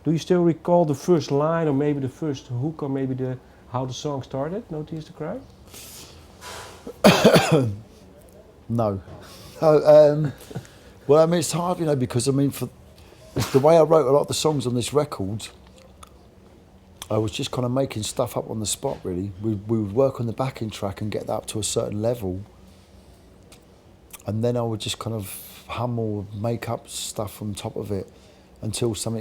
Do you still recall the first line, or maybe the first hook, or maybe how the song started? No Tears to Cry. No. Well, I mean, it's hard, because I mean, for the way I wrote a lot of the songs on this record, I was just kind of making stuff up on the spot, really. We would work on the backing track and get that up to a certain level, and then I would just kind of hum or make up stuff on top of it until an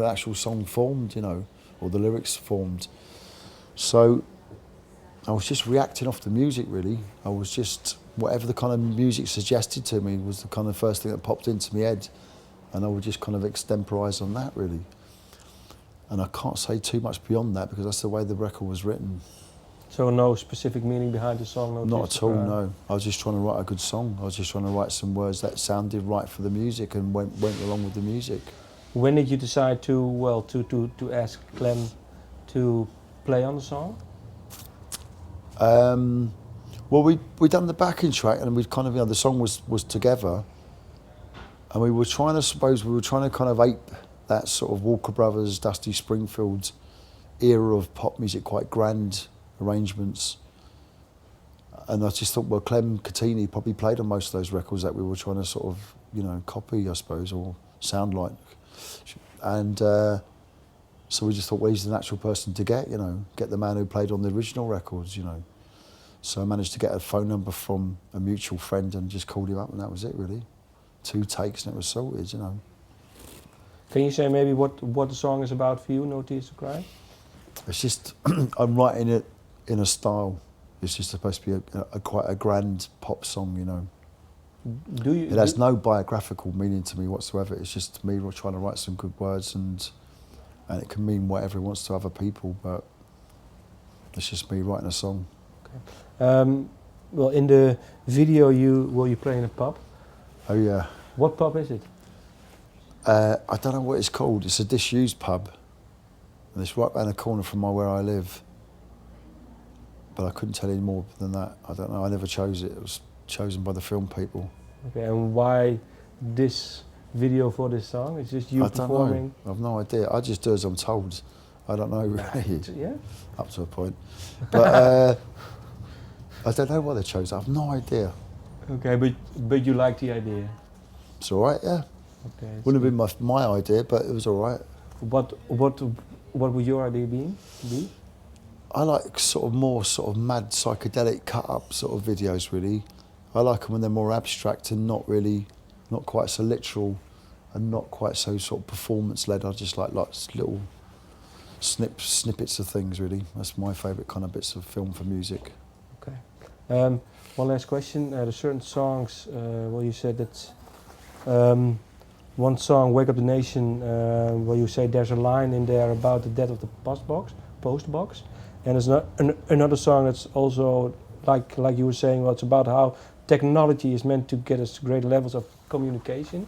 actual song formed, or the lyrics formed. So I was just reacting off the music, really. I was just, whatever the kind of music suggested to me was the kind of first thing that popped into my head, and I would just kind of extemporise on that, really. And I can't say too much beyond that because that's the way the record was written. So no specific meaning behind the song? No Not at all, no. I was just trying to write a good song. I was just trying to write some words that sounded right for the music and went along with the music. When did you decide to ask Clem to play on the song? Well, we done the backing track, and we kind of, the song was together, and we were trying to kind of ape that sort of Walker Brothers, Dusty Springfield era of pop music, quite grand arrangements. And I just thought, well, Clem Catini probably played on most of those records that we were trying to sort of, copy, I suppose, or sound like. And so we just thought, well, he's the natural person to get the man who played on the original records, So I managed to get a phone number from a mutual friend and just called him up, and that was it, really. 2 takes and it was sorted, Can you say maybe what the song is about for you, No Tears to Cry? It's just, I'm writing it in a style. It's just supposed to be quite a grand pop song, It has no biographical meaning to me whatsoever. It's just me trying to write some good words, and it can mean whatever it wants to other people, but it's just me writing a song. Okay. Well, in the video you play in a pub. Oh yeah. What pub is it? I don't know what it's called. It's a disused pub, and it's right around the corner from where I live. But I couldn't tell you more than that. I don't know. I never chose it. It was chosen by the film people. Okay, and why this video for this song? It's just you performing? I have no idea. I just do as I'm told. I don't know really. Yeah? Up to a point. But I don't know why they chose. I have no idea. Okay, but you like the idea? It's all right, yeah. Okay. Wouldn't have been my idea, but it was all right. What would your idea be? I like more mad psychedelic cut up sort of videos, really. I like them when they're more abstract and not quite so literal and not quite so sort of performance led. I just like little snippets of things, really. That's my favourite kind of bits of film for music. Okay. One last question. There's certain songs, you said that one song, Wake Up the Nation, where you say there's a line in there about the death of the post box. And there's another song that's also, like you were saying, it's about how technology is meant to get us to great levels of communication.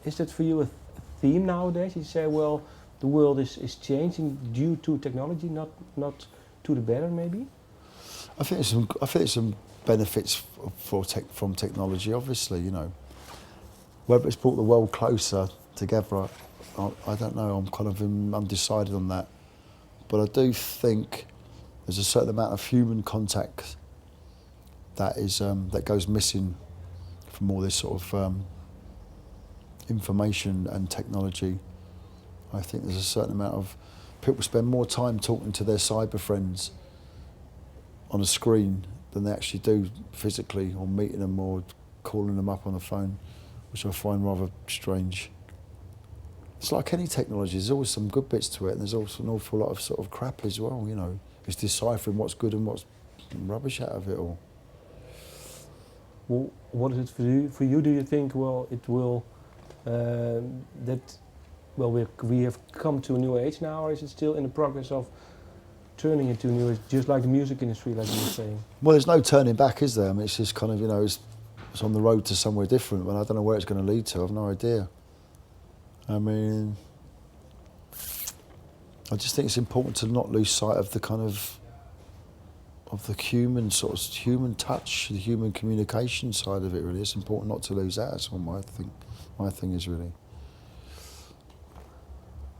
Is that for you a theme nowadays? You say, well, the world is changing due to technology, not to the better, maybe? I think there's some benefits from technology, obviously, Whether it's brought the world closer together, I don't know. I'm kind of undecided on that. But I do think there's a certain amount of human contact that goes missing from all this sort of information and technology. I think there's a certain amount of people spend more time talking to their cyber friends on a screen than they actually do physically, or meeting them or calling them up on the phone, which I find rather strange. It's like any technology, there's always some good bits to it, and there's also an awful lot of sort of crap as well, It's deciphering what's good and what's rubbish out of it all. Well, what is it for you? Do you think, it will, we have come to a new age now, or is it still in the progress of turning into a new age, just like the music industry, like you were saying? Well, there's no turning back, is there? I mean, it's just kind of, it's on the road to somewhere different, but I don't know where it's going to lead to. I've no idea. I mean, I just think it's important to not lose sight of the kind of the human touch, the human communication side of it, really. It's important not to lose that. That's what my thing is, really.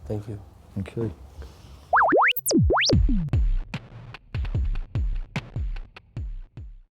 Thank you. Thank you.